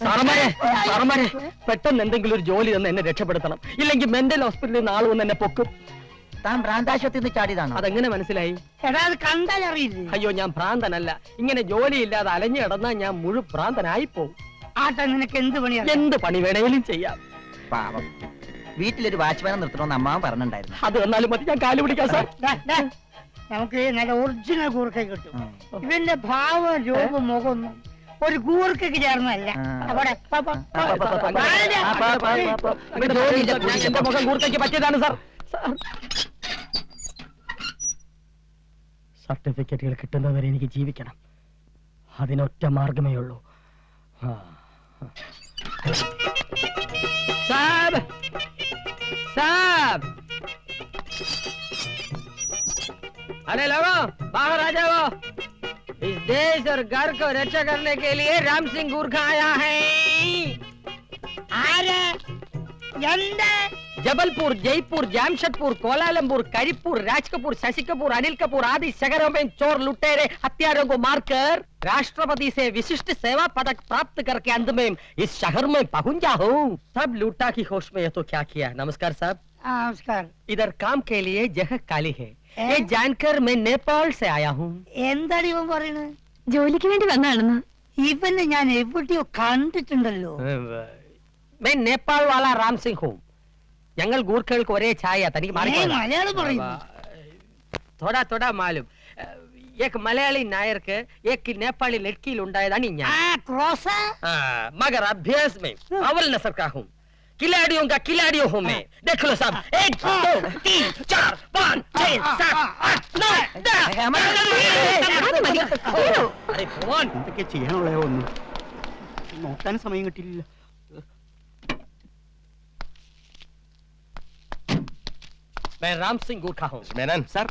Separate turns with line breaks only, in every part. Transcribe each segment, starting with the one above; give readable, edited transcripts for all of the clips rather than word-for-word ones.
സാറന്മാരെ പെട്ടെന്ന് എന്തെങ്കിലും ഒരു ജോലി തന്ന് എന്നെ രക്ഷപ്പെടുത്തണം. ഇല്ലെങ്കിൽ മെന്റൽ ഹോസ്പിറ്റലിൽ നിന്ന് ആൾ വന്ന് എന്നെ പൊക്കും.
താൻ ഭ്രാന്താശുപത്രിയിൽ നിന്ന് ചാടിയതാണോ?
അതെങ്ങനെ മനസ്സിലായി?
കണ്ടാൽ അറിയില്ലേ?
അയ്യോ, ഞാൻ ഭ്രാന്തനല്ല. ഇങ്ങനെ ജോലിയില്ലാതെ അലഞ്ഞു കിടന്നാൽ ഞാൻ മുഴു ഭ്രാന്തനായിപ്പോവും.
ആട്ടെ, നിനക്ക് എന്ത് പണിയാ?
എന്ത് പണി വേണേലും ചെയ്യാം.
പാവം, വീട്ടിലൊരു വാച്ച്മാനെ നിർത്തണമെന്ന് അമ്മാവൻ പറഞ്ഞിട്ടുണ്ടായിരുന്നു.
അത് വന്നാലും മതി, ഞാൻ കാല് പിടിക്കാം സാർ.
നമുക്ക് നല്ല ഒറിജിനൽ കൂർക്ക കിട്ടും. ഇവന്റെ ഭാവം രൂപം മുഖമൊന്നും ഒരു കൂർക്കയ്ക്ക് ചേർന്നല്ല.
എന്റെ മുഖം കൂർക്കയ്ക്ക് പറ്റിയതാണ് സാർ. സർട്ടിഫിക്കറ്റുകൾ കിട്ടുന്നവരെ എനിക്ക് ജീവിക്കണം. അതിനൊറ്റ മാർഗമേ ഉള്ളൂ. സാബ് साहब, अरे लोगों बाहर आ जाओ। इस देश और घर को रक्षा करने के लिए राम सिंह गुरखा आया है। जबलपुर, जयपुर, जामशेदपुर, कोलालमपुर, करीपुर, राज कपूर, शशि कपूर, अनिल कपूर आदि शहरों में चोर लुटेरे हत्यारों को मारकर राष्ट्रपति से विशिष्ट सेवा पदक प्राप्त करके अंत में इस शहर में पहुंचा हूँ। सब लूटा की होश में। ये तो क्या किया। नमस्कार साहब।
नमस्कार।
इधर काम के लिए जगह काली है। ये जानकर मैं नेपाल से आया हूँ।
ജോലിക്ക് വേണ്ടി വന്നാണെന്ന് ഇവനെ ഞാൻ എവിടെയോ കണ്ടിട്ടുണ്ടല്ലോ.
मैं नेपाल वाला राम सिंह हूँ. ഞങ്ങൾ ഗൂർഖകൾക്ക് ഒരേ ഛായ. തനിക്ക്
മലയാളം പറയുന്നു.
थोड़ा थोड़ा मालूम. एक मलयाली नायर के एक नेपाली लड़की ഉണ്ടായതാണ് ഞാൻ. मगर अभ्यास में अव्वल नस्ल का हूँ. खिलाड़ियों का खिलाड़ियों हूँ मैं. देख लो सब. 1 2 3 4 5 6 7 8 9 10. अरे फोन ഇതൊക്കെ ചെയ്യാനുള്ള ഒന്നും നോക്കാൻ സമയം കിട്ടിയില്ല. मैं राम सिंह गुरखा हूँ. मेनन सर,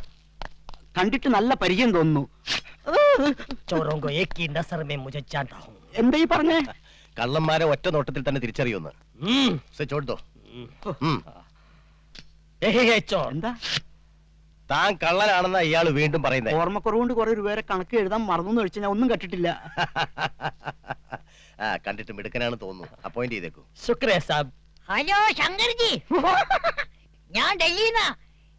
കണ്ടിട്ട് നല്ല പരിചയം തോന്നുന്നു. चोरों को एक की नजर में मुझे जानता हूँ. എന്താ ഈ പറഞ്ഞേ?
കള്ളന്മാരെ ഒറ്റ നോട്ടത്തിൽ തന്നെ തിരിച്ചറിയുന്നു.
എന്താ
താൻ കള്ളനാണെന്ന ഇയാള് വീണ്ടും പറയുന്നത്?
ഓർമ്മക്കുറവുകൊണ്ട് കുറെ രൂപയുടെ കണക്ക് എഴുതാൻ മറന്നു കഴിച്ചാൽ ഞാൻ ഒന്നും കണ്ടിട്ടില്ല.
കണ്ടിട്ട് മിടുക്കനാണ് തോന്നുന്നു. അപ്പോയിന്റ് ചെയ്തേക്കൂ.
ശുക്രിയ സാബ്.
ഹലോ ശങ്കർജി, ഞാൻ ഡൽഹിന്നാ.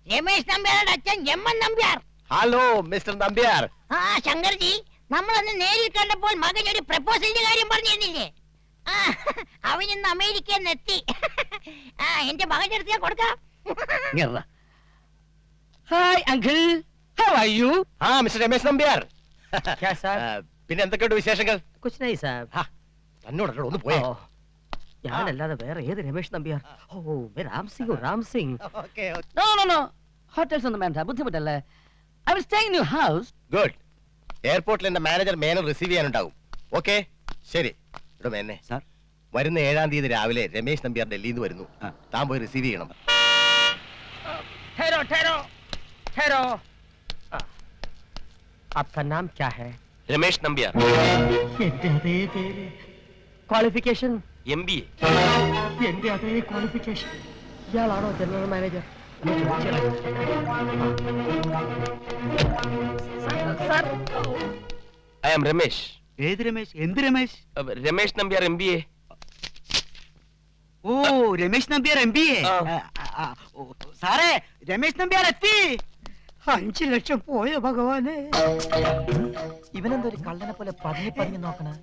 രമേശ് നമ്പ്യാരുടെ അച്ഛൻ M N Nambiar.
Hello mister Nambiar.
ആ ശങ്കർജി, നമ്മളന്ന് നേരിൽ കണ്ടപ്പോൾ മകൻ ഒരു പ്രപ്പോസലിന്റെ കാര്യം പറഞ്ഞിരുന്നില്ലേ? അവനിന്ന് അമേരിക്കയിൽ നിന്ന് എത്തി. എന്റെ മകന്റെ അടുത്ത് ഞാൻ കൊടുക്കാം.
Hi uncle, how are you?
Mister Ramesh Nambiar. പിന്നെ എന്തൊക്കെയുണ്ട് വിശേഷങ്ങൾ?
കുച്ച് നഹീ സാബ്.
തന്നോടല്ലോ ഒന്ന് പോയോ?
ഞാനല്ലാതെ വേറെ ഏത് രമേശ് നമ്പ്യാർ? ഓ, Ram Singh. Ram Singh.
No no no, hotels ഒന്നും വേണ്ട, ബുദ്ധിമുട്ടല്ലേ. I will stay in your house.
Good. എയർപോർട്ടിൽ എന്റെ മാനേജർ മേനൻ റിസീവ് ചെയ്യാനുണ്ടാവും. ഓക്കെ, ശരി. ഇവിടെ മേനെ സാർ, വരുന്ന 7-ാം തീയതി രാവിലെ രമേശ് നമ്പ്യാർ ഡൽഹിയിൽ നിന്ന് വരുന്നു. താൻ പോയി റിസീവ് ചെയ്യണം.
ठहरो ठहरो ठहरो. आपका नाम क्या है?
രമേശ് നമ്പ്യാർ.
Qualification
MBA.
എന്റെ അതേ ക്വാളിഫിക്കേഷൻ. ഇയാളാണോ general manager? Sir,
I am Ramesh.
ഏത് രമേശ്? എന്ത് രമേശ്?
രമേശ് നമ്പ്യാർ MBA.
ഓ, രമേശ് നമ്പ്യാർ MBA. സാറേ, രമേശ് നമ്പ്യാർ എത്തി.
5 ലക്ഷം പോയോ ഭഗവാനെ.
ഇവനെന്തോ ഒരു കള്ളനെ പോലെ പതിഞ്ഞു നോക്കണേ.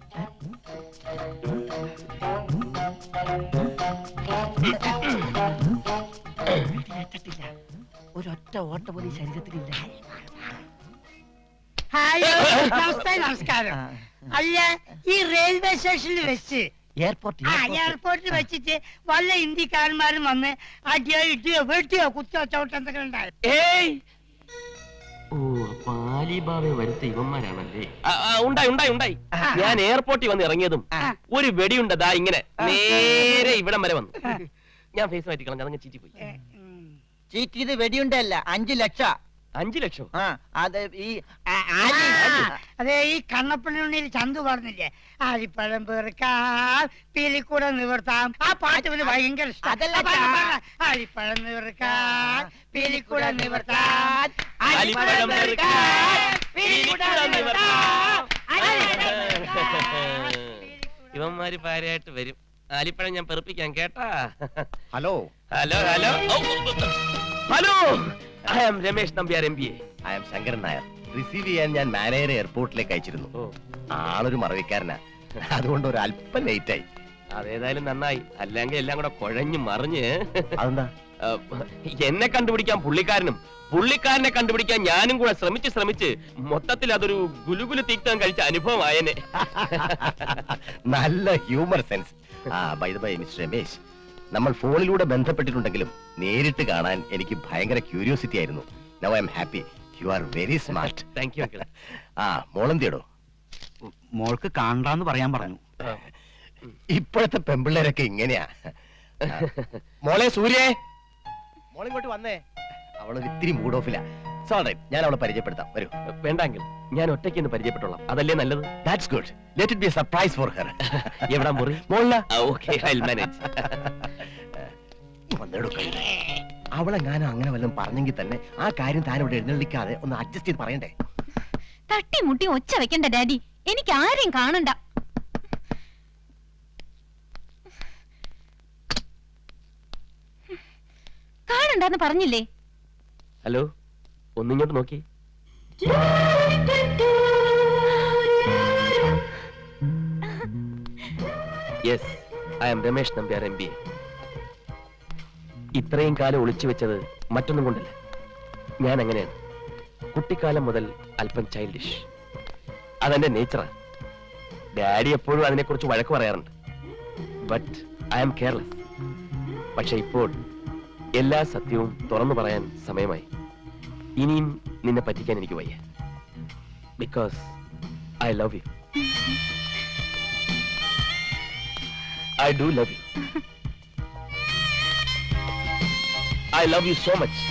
ഒരൊറ്റ ഓട്ട പോലും ശരീരത്തിലില്ല.
നമസ്കാരം. അല്ല, ഈ റെയിൽവേ സ്റ്റേഷനിൽ വെച്ച്
എയർപോർട്ടിൽ
വെച്ചിട്ട് വല്ല ഇന്ത്യക്കാരന്മാരും വന്ന് അടിയോ ഇടിയോ വെട്ടിയോ കുത്തിയോ ചവിട്ടോ എന്തൊക്കെ ഉണ്ടായി?
ഓ, പാലിബാബയെ വരുത്ത ഇവന്മാരാണല്ലേ? ഉണ്ടായി. ഞാൻ എയർപോർട്ടിൽ വന്ന് ഇറങ്ങിയതും ഒരു വെടിയുണ്ടതാ ഇങ്ങനെ നേരെ ഇവിടം വരെ വന്നു. ഞാൻ ഫേസ് മാറ്റിക്കണം, ഞാൻ ചീറ്റി പോയി.
ചീറ്റിയത് വെടിയുണ്ടല്ല, 5 ലക്ഷം.
5 ലക്ഷം?
അതെ,
ഈ കണ്ണപ്പള്ളിയിൽ ചന്തു പറഞ്ഞില്ലേ, ആലിപ്പഴം പേർക്കാം പീലിക്കൂടെ നിവർത്താം. ആ പാട്ട് പിന്നെ ഭയങ്കര ഇഷ്ടം. ആലിപ്പഴം നിവർക്കാം പീലിക്കൂടെ നിവർത്താം.
ആലിപ്പഴം ഇവന്മാര് പാരയായിട്ട് വരും. ആലിപ്പഴം ഞാൻ പെറുപ്പിക്കാൻ കേട്ടാ.
Hello
hello hello hello, I am Ramesh Nambiar MBA.
I am Shankaran Nair. Receive ചെയ്യാൻ ഞാൻ മാനേജറെ എയർപോർട്ടിലേക്ക് അയച്ചിരുന്നു.
ഓ,
ആളൊരു മറവിക്കാരനാ, അതുകൊണ്ട് ഒരു അല്പം ലേറ്റ് ആയി.
അതേതായാലും നന്നായി, അല്ലെങ്കിൽ എല്ലാം കൂടെ കുഴഞ്ഞു മറിഞ്ഞ്.
അതെന്താ?
എന്നെ കണ്ടുപിടിക്കാൻ പുള്ളിക്കാരനും പുള്ളിക്കാരനെ കണ്ടുപിടിക്കാൻ ഞാനും കൂടെ ശ്രമിച്ച് മൊത്തത്തിൽ അതൊരു ഗുലുഗുലു തീക്താൻ കഴിച്ച അനുഭവമായനെ.
നല്ല humour sense. By the by mister Ramesh, നമ്മൾ ഫോണിലൂടെ ബന്ധപ്പെട്ടിട്ടുണ്ടെങ്കിലും നേരിട്ട് കാണാൻ എനിക്ക് ഭയങ്കര ക്യൂരിയോസിറ്റി ആയിരുന്നു. Now I am happy. You are very smart.
Thank you uncle.
മോളെന്തിയടോ?
മോൾക്ക് കാണാന്ന് പറയാൻ പറഞ്ഞു.
ഇപ്പോഴത്തെ പെമ്പിള്ളേരൊക്കെ ഇങ്ങനെയാ. മോളെ സൂര്യേ, മോളിങ്ങോട്ട് വന്നേ. അവളൊരു ഇത്തിരി മൂഡ് ഓഫിലാ. സോറി, ഞാൻ അവളെ പരിചയപ്പെടുത്താം. വരൂ.
വേണ്ട അങ്കിൾ, ഞാൻ ഒറ്റയ്ക്ക് ഒന്ന് പരിചയപ്പെട്ടോളാം, അതല്ലേ നല്ലത്.
That's good. Let it be a surprise for her.
എവിടാ മുറി?
മോളില.
Okay, I will manage.
അവളെങ്ങാനും അങ്ങനെ വല്ലതും പറഞ്ഞെങ്കിൽ തന്നെ ആ കാര്യം താൻ ഇവിടെ എഴുന്നള്ളിക്കാതെ ഒന്ന് അഡ്ജസ്റ്റ് ചെയ്ത് പറയണ്ടേ?
തട്ടിമുട്ടി ഒച്ച വെക്കണ്ട ഡാഡി, എനിക്ക് ആരെയും കാണണ്ട. കാണണ്ടെന്ന് പറഞ്ഞില്ലേ?
ഹലോ, ഒന്നിങ്ങോട്ട് നോക്കി. Yes, I am Ramesh Nambiar MBA. ഇത്രയും കാലം ഒളിച്ചു വെച്ചത് മറ്റൊന്നും കൊണ്ടല്ല. ഞാൻ അങ്ങനെയാണ്. കുട്ടിക്കാലം മുതൽ അല്പം ചൈൽഡിഷ്. അതെന്റെ നേച്ചറാണ്. ഡാഡി എപ്പോഴും അതിനെക്കുറിച്ച് വഴക്ക് പറയാറുണ്ട്. But I am careless. പക്ഷെ ഇപ്പോൾ എല്ലാ സത്യവും തുറന്നു പറയാൻ സമയമായി. ഇനിയും നിന്നെ പറ്റിക്കാൻ എനിക്ക് വയ്യ. Because I love you. I do love you. I love you so much.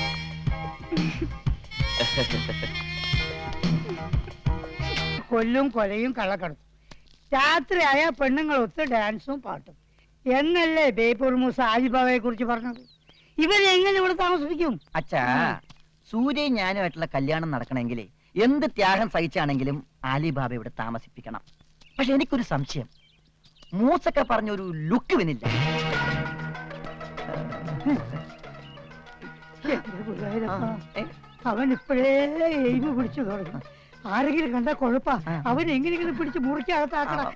കൊല്ലും കൊലയും കള്ളക്കടത്തും. രാത്രിയായ പെണ്ണുങ്ങൾ ഒത്ത് ഡാൻസും പാട്ടും എന്നല്ലേ ബേപ്പൂർ മൂസ ആലിബാബയെ കുറിച്ച് പറഞ്ഞത്? ഇവരെങ്ങനെ ഇവിടെ താമസിപ്പിക്കും?
അച്ഛാ, സൂര്യയും ഞാനുമായിട്ടുള്ള കല്യാണം നടക്കണമെങ്കിൽ എന്ത് ത്യാഗം സഹിച്ചാണെങ്കിലും ആലിബാബ ഇവിടെ താമസിപ്പിക്കണം. പക്ഷെ എനിക്കൊരു സംശയം, മൂസക്ക പറഞ്ഞൊരു ലുക്ക് വന്നില്ല.
എന്റെ ഗുരുവായൂരപ്പാ, അവൻ ഇപ്പോഴേ എയിമ് പിടിച്ചു തുടങ്ങി. ആരെങ്കിലും കണ്ടാ കൊഴപ്പാ. അവൻ എങ്ങനെയെങ്കിലും പിടിച്ച് മുറിക്കകത്താക്കണം.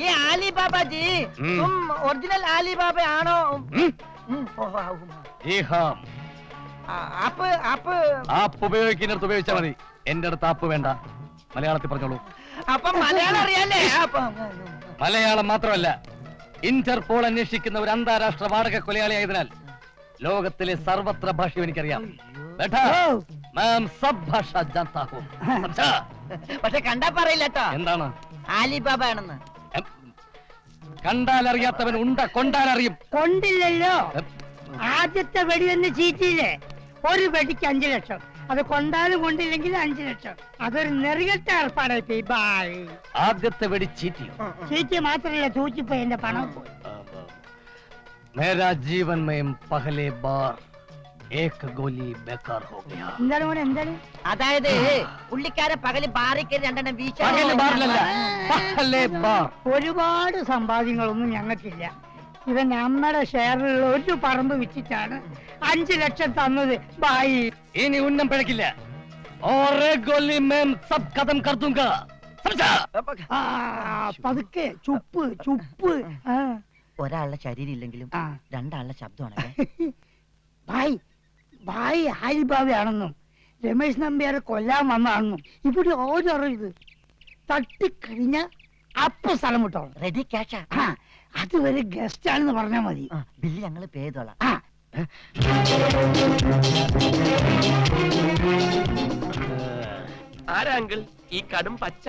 ये आली बाबा जी, तुम ओरिजिनल आली बाबा आनो?
ആപ്പ് ഉപയോഗിക്കുന്നിടത്ത് ഉപയോഗിച്ചാൽ മതി. എന്റെ അടുത്ത് ആപ്പ് വേണ്ട. മലയാളത്തിൽ പറഞ്ഞോളൂ.
അപ്പൊ മലയാളം അറിയാലേ?
മലയാളം മാത്രമല്ല, ഇന്റർപോൾ അന്വേഷിക്കുന്ന ഒരു അന്താരാഷ്ട്ര വാടക കൊലയാളിയായതിനാൽ ലോകത്തിലെ സർവത്ര ഭാഷയും എനിക്കറിയാം.
പക്ഷെ കണ്ടാ പറയില്ല കേട്ടോ
എന്താണ്
ആലിബാബ ആണെന്ന്.
കണ്ടാൽ അറിയാത്തവൻ ഉണ്ട കൊണ്ടാലറിയും.
കൊണ്ടില്ലല്ലോ. ആദ്യത്തെ വെടി തന്നെ ചീറ്റിയില്ലേ? ഒരു വെടിക്ക് 5 ലക്ഷം. അത് കൊണ്ടാലും കൊണ്ടില്ലെങ്കിൽ 5 ലക്ഷം. അതൊരു നെറികെട്ട ഏർപ്പാടായി. ബായ്.
ആദ്യത്തെ വെടി ചീറ്റിയോ?
ചീറ്റി മാത്രമല്ല, തൂച്ചിപ്പോയി എന്റെ പണം പോയി.
മേരാ ജീവൻ മേം പഹലെ ബാർ ഏക് ഗോലി ബേക്കാർ ഹോ ഗയാ.
എന്താണ് മോനെ, എന്താണ്?
അതായത് പുള്ളിക്കാരെ പകല് ബാറിക്ക് 2 വീശ.
പകല് ബാറിലല്ല, പഹലെ ബാർ.
ഒരുപാട് സമ്പാദ്യങ്ങളൊന്നും ഞങ്ങൾക്കില്ല. ഇവൻ നമ്മുടെ ഷെയറിലുള്ള ഒരു പറമ്പ് വിറ്റിട്ടാണ് 5 ലക്ഷം തന്നത്. ബായി.
ഇനി ഉന്നം പിഴക്കില്ല. ഓരേ ഗോലി മേം സബ് ഖതം കർ ദൂംഗാ. സമझा?
പതുക്കെ, ചുപ്പ് ചുപ്പ്.
ഒരാളുടെ ശരീരം ഇല്ലെങ്കിലും 2 ആളുടെ ശബ്ദമാണ്.
ഭായ് ഭായ് ആലിബാബയാണെന്നും രമേശ് നമ്പ്യാരെ കൊല്ലാൻ വന്നാണെന്നും ഇവിടെ ഓരറിയത്. തട്ടിക്കഴിഞ്ഞ അപ്പൊ സ്ഥലം വിട്ടോളാം.
റെഡി ക്യാഷാ.
അതുവരെ ഗസ്റ്റ് ആണെന്ന് പറഞ്ഞാൽ മതി.
ബില്ല് ഞങ്ങള് പേ ചെയ്തോളാം.
ആരാ അങ്കിൾ ഈ കടും പച്ച?